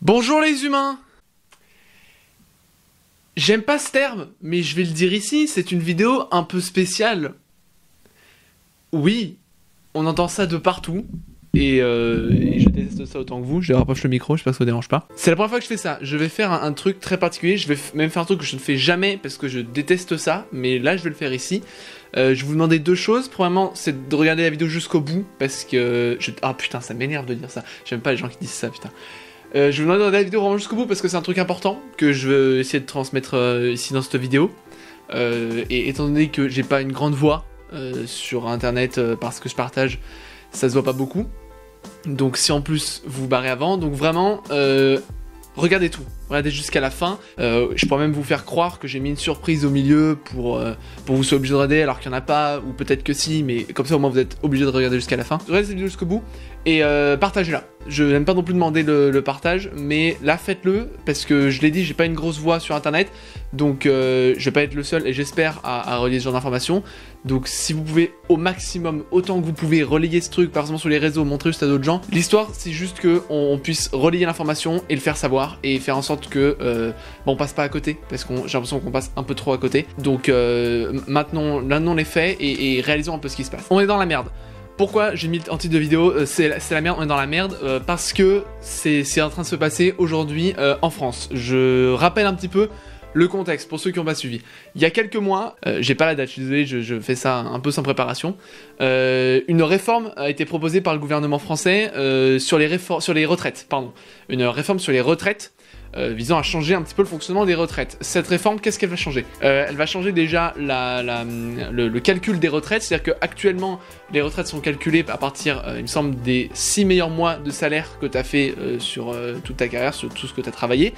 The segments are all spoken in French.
Bonjour les humains! J'aime pas ce terme, mais je vais le dire ici, c'est une vidéo un peu spéciale. Oui, on entend ça de partout, et je déteste ça autant que vous, je rapproche le micro, j'espère que ça vous dérange pas. C'est la première fois que je fais ça, je vais faire un truc très particulier, je vais même faire un truc que je ne fais jamais, parce que je déteste ça, mais là je vais le faire ici. Je vais vous demander deux choses. Premièrement, c'est de regarder la vidéo jusqu'au bout, parce que... Ah putain, ça m'énerve de dire ça, j'aime pas les gens qui disent ça, putain. Je vais vous demander de regarder la vidéo vraiment jusqu'au bout, parce que c'est un truc important, que je veux essayer de transmettre ici dans cette vidéo. Et étant donné que j'ai pas une grande voix sur internet, parce que je partage, ça se voit pas beaucoup. Donc si en plus vous vous barrez avant, donc vraiment... regardez tout, regardez jusqu'à la fin. Je pourrais même vous faire croire que j'ai mis une surprise au milieu pour vous soyez obligé de regarder alors qu'il n'y en a pas, ou peut-être que si, mais comme ça au moins vous êtes obligé de regarder jusqu'à la fin. Regardez cette vidéo jusqu'au bout et partagez-la. Je n'aime pas non plus demander le partage, mais là faites-le, parce que je l'ai dit, j'ai pas une grosse voix sur internet, donc je vais pas être le seul et j'espère à relayer ce genre d'informations. Donc si vous pouvez au maximum, autant que vous pouvez, relayer ce truc, par exemple sur les réseaux, montrer juste à d'autres gens. L'histoire c'est juste qu'on puisse relayer l'information et le faire savoir, et faire en sorte que on passe pas à côté, parce que j'ai l'impression qu'on passe un peu trop à côté. Donc maintenant les faits et réalisons un peu ce qui se passe. On est dans la merde. Pourquoi j'ai mis en titre de vidéo c'est la merde, on est dans la merde, parce que c'est en train de se passer aujourd'hui en France. Je rappelle un petit peu le contexte pour ceux qui n'ont pas suivi. Il y a quelques mois, j'ai pas la date, je suis désolé, je fais ça un peu sans préparation, une réforme a été proposée par le gouvernement français sur les retraites, pardon. Une réforme sur les retraites visant à changer un petit peu le fonctionnement des retraites. Cette réforme, qu'est-ce qu'elle va changer? Elle va changer déjà le calcul des retraites, c'est-à-dire qu'actuellement, les retraites sont calculées à partir, il me semble, des 6 meilleurs mois de salaire que tu as fait sur toute ta carrière, sur tout ce que tu as travaillé.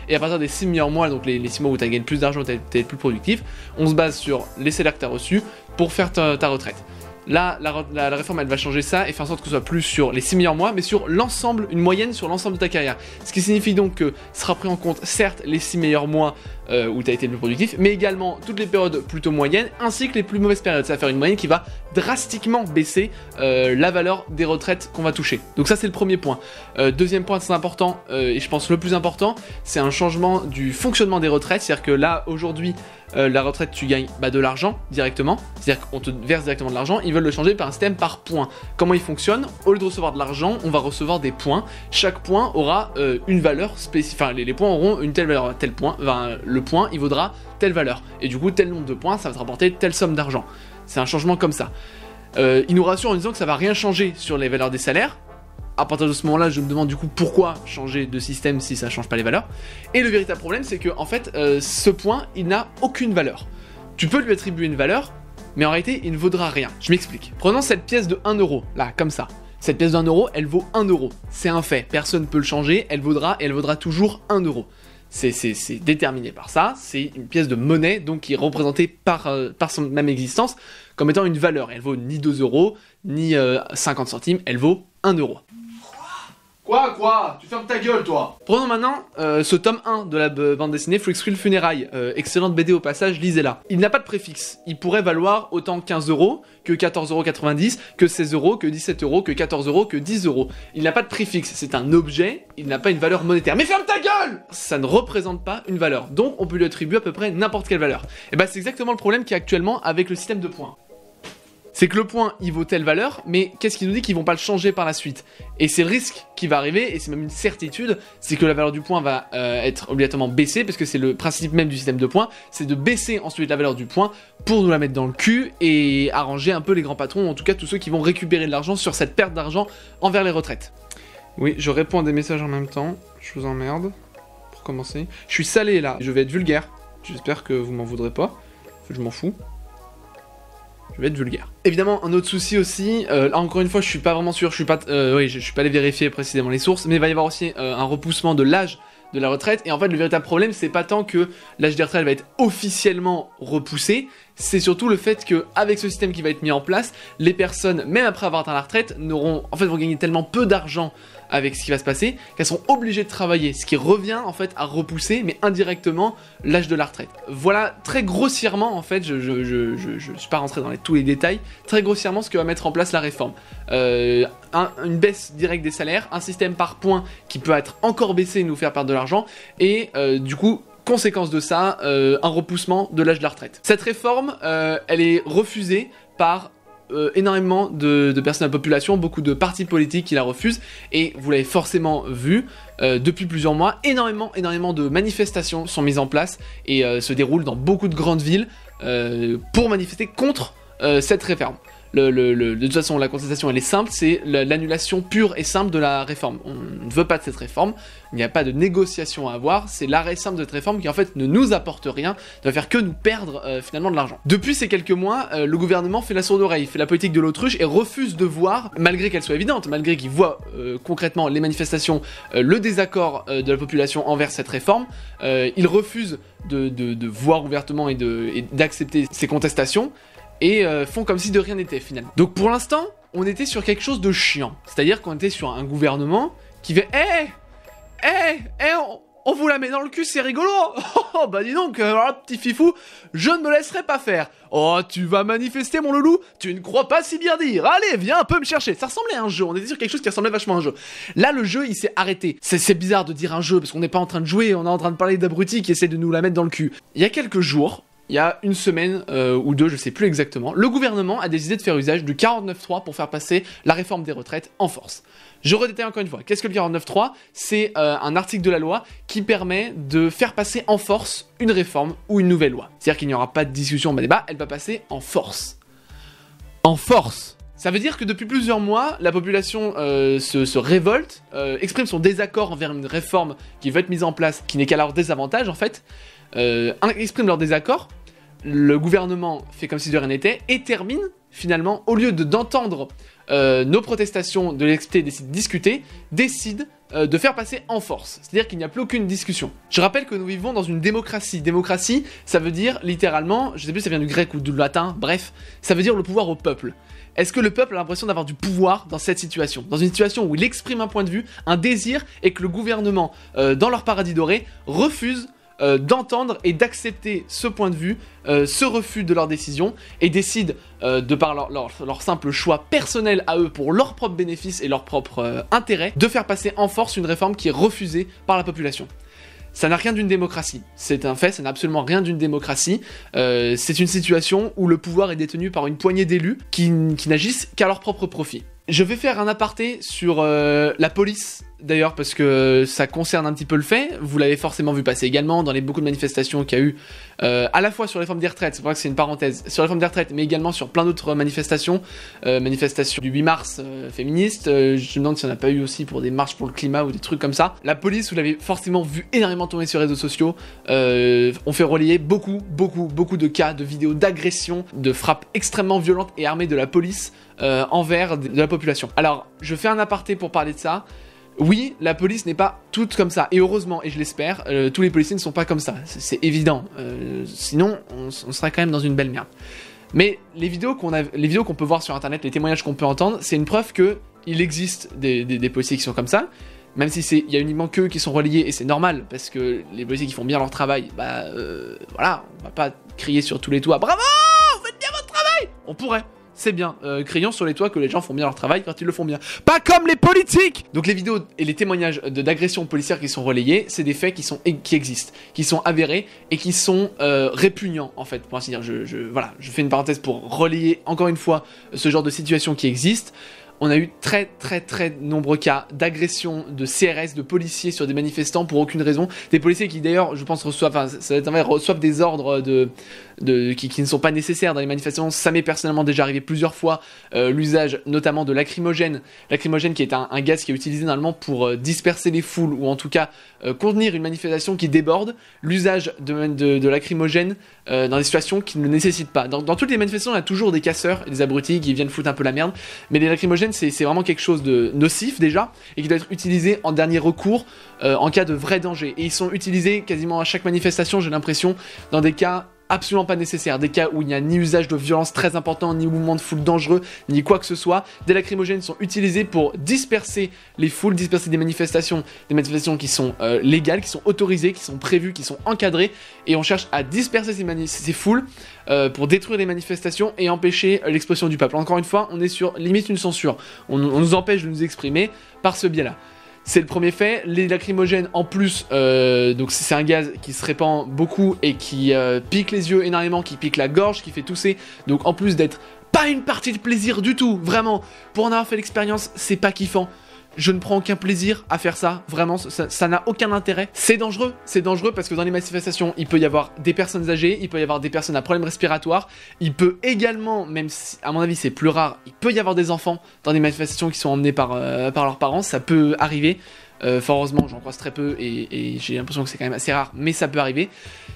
Et à partir des 6 meilleurs mois, donc les 6 mois où tu as gagné plus d'argent, tu es plus productif, on se base sur les salaires que tu as reçus pour faire ta retraite. Là, la réforme, elle va changer ça et faire en sorte que ce soit plus sur les 6 meilleurs mois, mais sur l'ensemble, une moyenne sur l'ensemble de ta carrière. Ce qui signifie donc que sera pris en compte, certes, les 6 meilleurs mois où tu as été le plus productif, mais également toutes les périodes plutôt moyennes, ainsi que les plus mauvaises périodes. Ça va faire une moyenne qui va drastiquement baisser la valeur des retraites qu'on va toucher. Donc ça, c'est le premier point. Deuxième point très important, et je pense le plus important, c'est un changement du fonctionnement des retraites. C'est-à-dire que là, aujourd'hui, la retraite, tu gagnes de l'argent directement, c'est-à-dire qu'on te verse directement de l'argent. Ils veulent le changer par un système par points. Comment il fonctionne? Au lieu de recevoir de l'argent, on va recevoir des points. Chaque point aura une valeur spécifique, enfin les points auront une telle valeur, tel point, enfin, le point il vaudra telle valeur, et du coup tel nombre de points ça va te rapporter telle somme d'argent. C'est un changement comme ça. Ils nous rassurent en disant que ça va rien changer sur les valeurs des salaires. À partir de ce moment-là, je me demande du coup pourquoi changer de système si ça change pas les valeurs. Et le véritable problème, c'est que en fait, ce point, il n'a aucune valeur. Tu peux lui attribuer une valeur, mais en réalité, il ne vaudra rien. Je m'explique. Prenons cette pièce de 1 euro, là, comme ça. Cette pièce d'1 euro, elle vaut 1 euro. C'est un fait, personne ne peut le changer, elle vaudra toujours 1 euro. C'est déterminé par ça, c'est une pièce de monnaie, donc qui est représentée par son même existence, comme étant une valeur. Elle vaut ni 2 euros, ni 50 centimes, elle vaut 1 euro. Quoi? Tu fermes ta gueule, toi! Prenons maintenant ce tome 1 de la bande dessinée Freaks Funérailles. Excellente BD au passage, lisez-la. Il n'a pas de préfixe. Il pourrait valoir autant 15 euros, que 14,90 €, que 16 euros, que 17 euros, que 14 euros, que 10 euros. Il n'a pas de préfixe. C'est un objet, il n'a pas une valeur monétaire. Mais ferme ta gueule! Ça ne représente pas une valeur. Donc, on peut lui attribuer à peu près n'importe quelle valeur. Et bah, c'est exactement le problème qu'il y a actuellement avec le système de points. C'est que le point, il vaut telle valeur, mais qu'est-ce qui nous dit qu'ils vont pas le changer par la suite? Et c'est le risque qui va arriver, et c'est même une certitude, c'est que la valeur du point va être obligatoirement baissée, parce que c'est le principe même du système de points, c'est de baisser ensuite la valeur du point pour nous la mettre dans le cul et arranger un peu les grands patrons, en tout cas tous ceux qui vont récupérer de l'argent sur cette perte d'argent envers les retraites. Oui, je réponds à des messages en même temps, je vous emmerde, pour commencer. Je suis salé là, je vais être vulgaire, j'espère que vous m'en voudrez pas, je m'en fous. Je vais être vulgaire. Évidemment, un autre souci aussi, là encore une fois, je suis pas vraiment sûr, je suis pas allé vérifier précisément les sources, mais il va y avoir aussi un repoussement de l'âge de la retraite, et en fait, le véritable problème, c'est pas tant que l'âge de retraite va être officiellement repoussé, c'est surtout le fait que, avec ce système qui va être mis en place, les personnes, même après avoir atteint la retraite, vont gagner tellement peu d'argent avec ce qui va se passer, qu'elles seront obligées de travailler, ce qui revient en fait à repousser, mais indirectement, l'âge de la retraite. Voilà très grossièrement, en fait, je suis pas rentré dans tous les détails, très grossièrement ce que va mettre en place la réforme. Une baisse directe des salaires, un système par points qui peut être encore baissé et nous faire perdre de l'argent, et du coup, conséquence de ça, un repoussement de l'âge de la retraite. Cette réforme, elle est refusée par énormément de personnes de la population, beaucoup de partis politiques qui la refusent, et vous l'avez forcément vu, depuis plusieurs mois, énormément de manifestations sont mises en place et se déroulent dans beaucoup de grandes villes pour manifester contre cette réforme. De toute façon, la contestation elle est simple, c'est l'annulation pure et simple de la réforme. On ne veut pas de cette réforme, il n'y a pas de négociation à avoir, c'est l'arrêt simple de cette réforme qui en fait ne nous apporte rien, ne va faire que nous perdre finalement de l'argent. Depuis ces quelques mois, le gouvernement fait la sourde oreille, fait la politique de l'autruche et refuse de voir, malgré qu'elle soit évidente, malgré qu'il voit concrètement les manifestations, le désaccord de la population envers cette réforme, il refuse de voir ouvertement et d'accepter ces contestations, et font comme si de rien n'était finalement. Donc pour l'instant, on était sur quelque chose de chiant. C'est-à-dire qu'on était sur un gouvernement qui fait on vous la met dans le cul, c'est rigolo. Oh bah dis donc, alors, petit fifou, je ne me laisserai pas faire. Oh, tu vas manifester mon loulou? Tu ne crois pas si bien dire. Allez, viens un peu me chercher. Ça ressemblait à un jeu, on était sur quelque chose qui ressemblait vachement à un jeu. Là, le jeu, il s'est arrêté. C'est bizarre de dire un jeu, parce qu'on n'est pas en train de jouer, on est en train de parler d'abrutis qui essaient de nous la mettre dans le cul. Il y a quelques jours, il y a une semaine ou deux, je sais plus exactement, le gouvernement a décidé de faire usage du 49.3 pour faire passer la réforme des retraites en force. Je redétaille encore une fois, qu'est-ce que le 49.3 ? C'est un article de la loi qui permet de faire passer en force une réforme ou une nouvelle loi. C'est-à-dire qu'il n'y aura pas de discussion, de débat, elle va passer en force. En force ! Ça veut dire que depuis plusieurs mois, la population se révolte, exprime son désaccord envers une réforme qui veut être mise en place, qui n'est qu'à leur désavantage en fait, exprime leur désaccord. Le gouvernement fait comme si de rien n'était et termine finalement, au lieu d'entendre nos protestations, de l'accepter, décide de discuter, décide de faire passer en force. C'est-à-dire qu'il n'y a plus aucune discussion. Je rappelle que nous vivons dans une démocratie. Démocratie, ça veut dire littéralement, je sais plus si ça vient du grec ou du latin, bref, ça veut dire le pouvoir au peuple. Est-ce que le peuple a l'impression d'avoir du pouvoir dans cette situation? Dans une situation où il exprime un point de vue, un désir, et que le gouvernement, dans leur paradis doré, refuse d'entendre et d'accepter ce point de vue, ce refus de leur décision, et décide, de par leur simple choix personnel à eux, pour leur propre bénéfice et leur propre intérêt, de faire passer en force une réforme qui est refusée par la population. Ça n'a rien d'une démocratie, c'est un fait, ça n'a absolument rien d'une démocratie, c'est une situation où le pouvoir est détenu par une poignée d'élus qui n'agissent qu'à leur propre profit. Je vais faire un aparté sur la police, d'ailleurs, parce que ça concerne un petit peu le fait, vous l'avez forcément vu passer également dans les beaucoup de manifestations qu'il y a eu, à la fois sur les réformes des retraites, c'est pour ça que c'est une parenthèse, sur les réformes des retraites, mais également sur plein d'autres manifestations, manifestations du 8 mars féministes, je me demande s'il n'y en a pas eu aussi pour des marches pour le climat ou des trucs comme ça. La police, vous l'avez forcément vu énormément tourner sur les réseaux sociaux, on fait relayer beaucoup de cas, de vidéos d'agressions, de frappes extrêmement violentes et armées de la police envers de la population. Alors, je fais un aparté pour parler de ça. Oui, la police n'est pas toute comme ça, et heureusement, et je l'espère, tous les policiers ne sont pas comme ça, c'est évident, sinon on serait quand même dans une belle merde. Mais les vidéos qu'on peut voir sur internet, les témoignages qu'on peut entendre, c'est une preuve qu'il existe des policiers qui sont comme ça, même si il y a uniquement qu'eux qui sont relayés, et c'est normal, parce que les policiers qui font bien leur travail, voilà, on va pas crier sur tous les toits, bravo, vous faites bien votre travail. On pourrait. C'est bien, crions sur les toits que les gens font bien leur travail quand ils le font bien. Pas comme les politiques! Donc les vidéos et les témoignages d'agressions policières qui sont relayés, c'est des faits qui existent, qui sont avérés et qui sont répugnants en fait, pour ainsi dire. Voilà, je fais une parenthèse pour relayer encore une fois ce genre de situation qui existe. On a eu très nombreux cas d'agression de CRS, de policiers sur des manifestants pour aucune raison. Des policiers qui d'ailleurs, je pense, reçoivent des ordres qui ne sont pas nécessaires dans les manifestations. Ça m'est personnellement déjà arrivé plusieurs fois. L'usage notamment de lacrymogène. Lacrymogène qui est un gaz qui est utilisé normalement pour disperser les foules ou en tout cas contenir une manifestation qui déborde. L'usage de lacrymogène dans des situations qui ne le nécessitent pas. Dans toutes les manifestations, il y a toujours des casseurs et des abrutis qui viennent foutre un peu la merde. Mais les lacrymogènes, c'est vraiment quelque chose de nocif déjà et qui doit être utilisé en dernier recours en cas de vrai danger. Et ils sont utilisés quasiment à chaque manifestation, j'ai l'impression, dans des cas absolument pas nécessaires, des cas où il n'y a ni usage de violence très important, ni mouvement de foule dangereux, ni quoi que ce soit. Des lacrymogènes sont utilisés pour disperser les foules, disperser des manifestations qui sont légales, qui sont autorisées, qui sont prévues, qui sont encadrées, et on cherche à disperser ces foules pour détruire les manifestations et empêcher l'expression du peuple. Encore une fois, on est sur limite une censure. On nous empêche de nous exprimer par ce biais-là. C'est le premier fait. Les lacrymogènes, en plus, donc c'est un gaz qui se répand beaucoup et qui pique les yeux énormément, qui pique la gorge, qui fait tousser. Donc en plus d'être pas une partie de plaisir du tout, vraiment, pour en avoir fait l'expérience, c'est pas kiffant. Je ne prends aucun plaisir à faire ça, vraiment, ça n'a aucun intérêt. C'est dangereux parce que dans les manifestations, il peut y avoir des personnes âgées, il peut y avoir des personnes à problèmes respiratoires, il peut également, même si à mon avis c'est plus rare, il peut y avoir des enfants dans des manifestations qui sont emmenés par leurs parents, ça peut arriver. Fort heureusement, j'en croise très peu et j'ai l'impression que c'est quand même assez rare, mais ça peut arriver.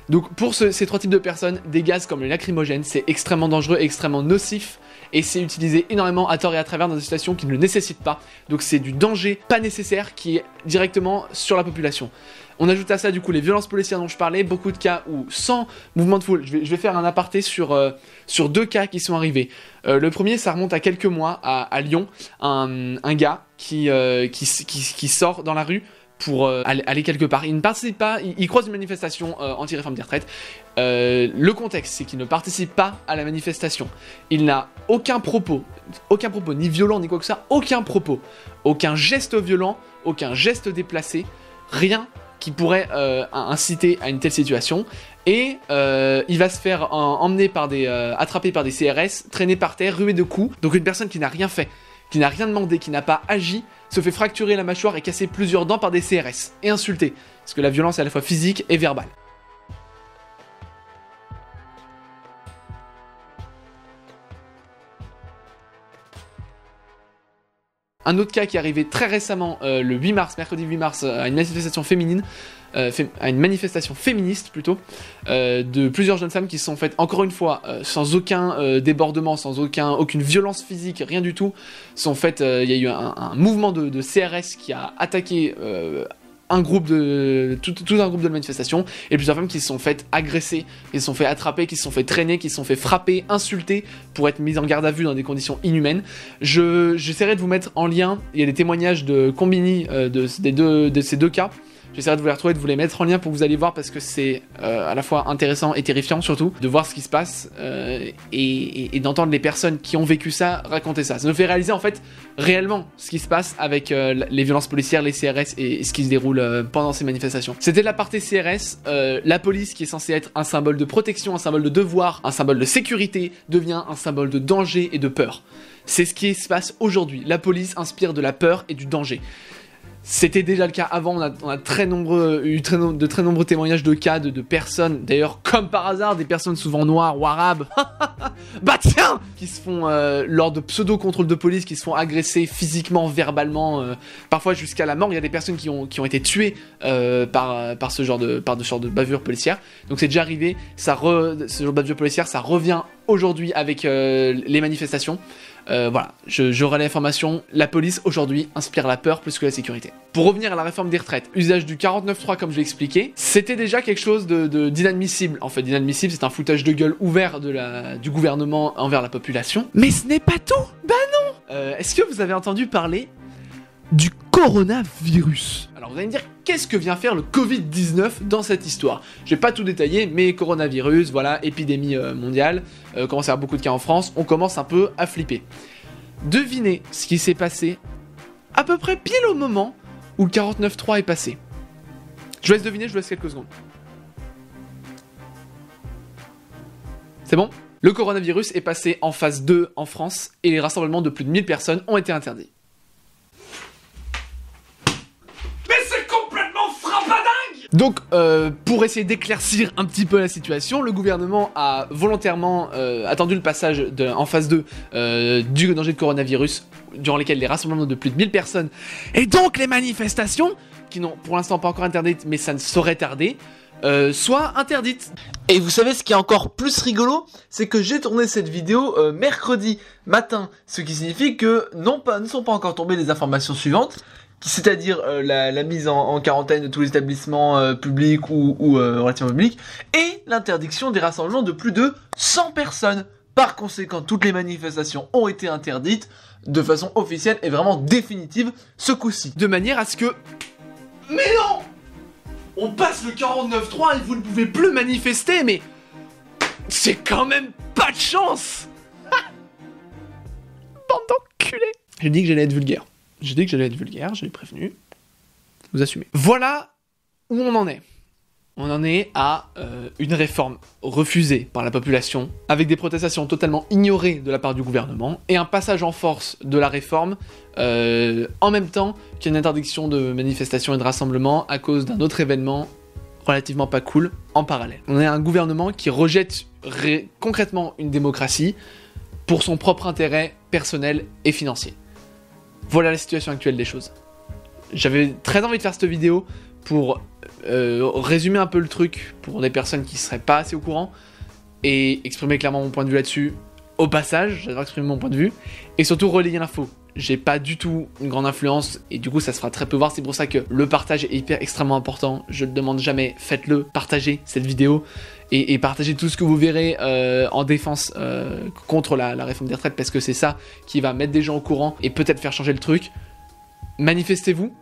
Donc pour ces trois types de personnes, des gaz comme le lacrymogène, c'est extrêmement dangereux, extrêmement nocif, et c'est utilisé énormément à tort et à travers dans des situations qui ne le nécessitent pas. Donc c'est du danger pas nécessaire qui est directement sur la population. On ajoute à ça du coup les violences policières dont je parlais, beaucoup de cas où sans mouvement de foule, je vais faire un aparté sur deux cas qui sont arrivés. Le premier, ça remonte à quelques mois à Lyon, un gars qui sort dans la rue pour aller quelque part. Il ne participe pas, il croise une manifestation anti-réforme des retraites. Le contexte, c'est qu'il ne participe pas à la manifestation. Il n'a aucun propos, ni violent, ni quoi que ça, aucun propos, aucun geste violent, aucun geste déplacé, rien qui pourrait inciter à une telle situation. Et il va se faire attraper par des CRS, traîner par terre, ruer de coups. Donc une personne qui n'a rien fait, qui n'a rien demandé, qui n'a pas agi, se fait fracturer la mâchoire et casser plusieurs dents par des CRS, et insulter. Parce que la violence est à la fois physique et verbale. Un autre cas qui est arrivé très récemment, le 8 mars, mercredi 8 mars, à une manifestation féminine, à une manifestation féministe plutôt, de plusieurs jeunes femmes qui se sont faites, encore une fois, sans aucun débordement, sans aucune violence physique, rien du tout, sont faites, il y a eu un mouvement de CRS qui a attaqué tout un groupe de manifestations, et plusieurs femmes qui se sont faites agresser, qui se sont fait attraper, qui se sont fait traîner, qui se sont fait frapper, insulter, pour être mises en garde à vue dans des conditions inhumaines. J'essaierai de vous mettre en lien, il y a des témoignages de Combini de ces deux cas. J'essaierai de vous les retrouver, de vous les mettre en lien pour que vous allez voir, parce que c'est à la fois intéressant et terrifiant surtout, de voir ce qui se passe et d'entendre les personnes qui ont vécu ça raconter ça. Ça nous fait réaliser en fait réellement ce qui se passe avec les violences policières, les CRS et ce qui se déroule pendant ces manifestations. C'était la partie CRS, la police qui est censée être un symbole de protection, un symbole de devoir, un symbole de sécurité, devient un symbole de danger et de peur. C'est ce qui se passe aujourd'hui. La police inspire de la peur et du danger. C'était déjà le cas avant, on a eu de très nombreux témoignages de cas de personnes, d'ailleurs comme par hasard, des personnes souvent noires ou arabes, bah tiens, qui se font, lors de pseudo-contrôles de police, qui se font agresser physiquement, verbalement, parfois jusqu'à la mort. Il y a des personnes qui ont été tuées par ce genre de bavure policière. Donc c'est déjà arrivé, ce genre de bavure policière, ça revient aujourd'hui avec les manifestations. Voilà, je relais l'information, la police aujourd'hui inspire la peur plus que la sécurité. Pour revenir à la réforme des retraites, usage du 49.3 comme je l'ai expliqué, c'était déjà quelque chose d'inadmissible. En fait, d'inadmissible, c'est un foutage de gueule ouvert du gouvernement envers la population. Mais ce n'est pas tout. Bah non. Est-ce que vous avez entendu parler du coronavirus? Alors vous allez me dire, qu'est-ce que vient faire le Covid-19 dans cette histoire? Je vais pas tout détailler, mais coronavirus, voilà, épidémie mondiale, commence à avoir beaucoup de cas en France, on commence un peu à flipper. Devinez ce qui s'est passé à peu près pile au moment où le 49.3 est passé. Je vous laisse deviner, je vous laisse quelques secondes. C'est bon? Le coronavirus est passé en phase 2 en France et les rassemblements de plus de 1000 personnes ont été interdits. Donc, pour essayer d'éclaircir un petit peu la situation, le gouvernement a volontairement attendu le passage en phase 2 du danger de coronavirus, durant lesquels les rassemblements de plus de 1000 personnes, et donc les manifestations, qui n'ont pour l'instant pas encore interdites, mais ça ne saurait tarder, soient interdites. Et vous savez ce qui est encore plus rigolo, c'est que j'ai tourné cette vidéo mercredi matin, ce qui signifie que ne sont pas encore tombées les informations suivantes, c'est-à-dire la mise en quarantaine de tous les établissements publics ou relativement publics, et l'interdiction des rassemblements de plus de 100 personnes. Par conséquent, toutes les manifestations ont été interdites de façon officielle et vraiment définitive ce coup-ci. De manière à ce que... Mais non! On passe le 49.3 et vous ne pouvez plus manifester, mais... C'est quand même pas de chance! Bande d'enculés! J'ai dit que j'allais être vulgaire. J'ai dit que j'allais être vulgaire, je l'ai prévenu. Vous assumez. Voilà où on en est. On en est à une réforme refusée par la population, avec des protestations totalement ignorées de la part du gouvernement, et un passage en force de la réforme, en même temps qu'une interdiction de manifestation et de rassemblement à cause d'un autre événement relativement pas cool en parallèle. On est un gouvernement qui rejette concrètement une démocratie pour son propre intérêt personnel et financier. Voilà la situation actuelle des choses. J'avais très envie de faire cette vidéo pour résumer un peu le truc pour des personnes qui seraient pas assez au courant et exprimer clairement mon point de vue là-dessus. Au passage, j'adore exprimer mon point de vue et surtout relayer l'info. J'ai pas du tout une grande influence et du coup ça se fera très peu voir, c'est pour ça que le partage est extrêmement important. Je ne demande jamais, faites-le, partagez cette vidéo et partagez tout ce que vous verrez en défense contre la réforme des retraites, parce que c'est ça qui va mettre des gens au courant et peut-être faire changer le truc. Manifestez-vous,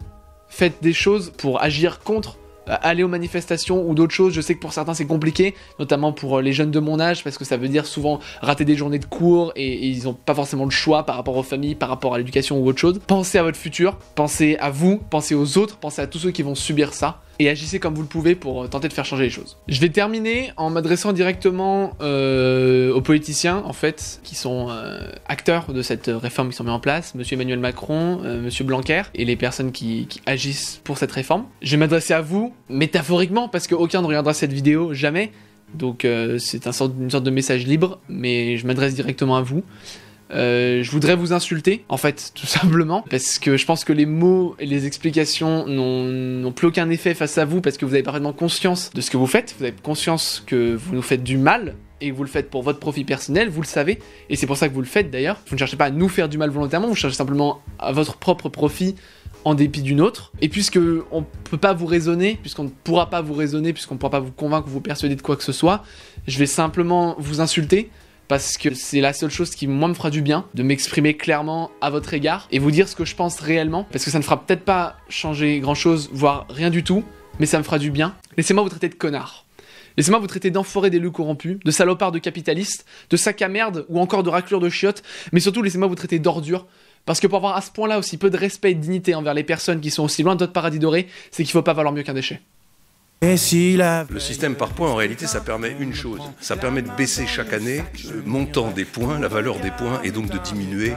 faites des choses pour agir contre, aller aux manifestations ou d'autres choses. Je sais que pour certains c'est compliqué, notamment pour les jeunes de mon âge, parce que ça veut dire souvent rater des journées de cours et ils n'ont pas forcément le choix par rapport aux familles, par rapport à l'éducation ou autre chose. Pensez à votre futur, pensez à vous, pensez aux autres, pensez à tous ceux qui vont subir ça, et agissez comme vous le pouvez pour tenter de faire changer les choses. Je vais terminer en m'adressant directement aux politiciens, en fait, qui sont acteurs de cette réforme qui sont mis en place, monsieur Emmanuel Macron, monsieur Blanquer, et les personnes qui agissent pour cette réforme. Je vais m'adresser à vous, métaphoriquement, parce qu'aucun ne regardera cette vidéo, jamais, donc c'est une sorte de message libre, mais je m'adresse directement à vous. Je voudrais vous insulter, en fait, tout simplement, parce que je pense que les mots et les explications n'ont plus aucun effet face à vous, parce que vous avez parfaitement conscience de ce que vous faites, vous avez conscience que vous nous faites du mal, et vous le faites pour votre profit personnel, vous le savez, et c'est pour ça que vous le faites d'ailleurs. Vous ne cherchez pas à nous faire du mal volontairement, vous cherchez simplement à votre propre profit, en dépit d'une autre. Et puisque on peut pas vous raisonner, puisqu'on ne pourra pas vous raisonner, puisqu'on ne pourra pas vous convaincre ou vous persuader de quoi que ce soit, je vais simplement vous insulter, parce que c'est la seule chose qui, moi, me fera du bien, de m'exprimer clairement à votre égard, et vous dire ce que je pense réellement, parce que ça ne fera peut-être pas changer grand-chose, voire rien du tout, mais ça me fera du bien. Laissez-moi vous traiter de connard. Laissez-moi vous traiter d'enfoirés d'élus corrompus, de salopards de capitalistes, de sacs à merde, ou encore de raclures de chiottes, mais surtout laissez-moi vous traiter d'ordures, parce que pour avoir à ce point-là aussi peu de respect et de dignité envers les personnes qui sont aussi loin de votre paradis doré, c'est qu'il faut pas valoir mieux qu'un déchet. Le système par points, en réalité, ça permet une chose. Ça permet de baisser chaque année le montant des points, la valeur des points, et donc de diminuer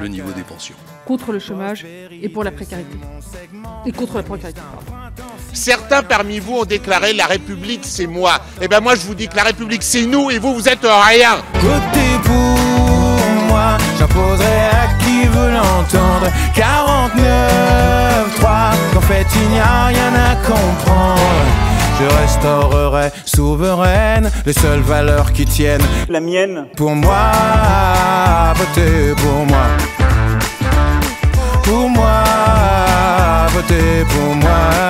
le niveau des pensions. Contre le chômage et pour la précarité. Et contre la précarité, pardon. Certains parmi vous ont déclaré la République c'est moi. Eh ben moi je vous dis que la République c'est nous et vous êtes rien. Votez pour moi, j'imposerai à qui veut l'entendre. 49.3, qu'en fait il n'y a rien à comprendre. Je restaurerai souveraine les seules valeurs qui tiennent. La mienne. Pour moi, votez pour moi. Pour moi, votez pour moi.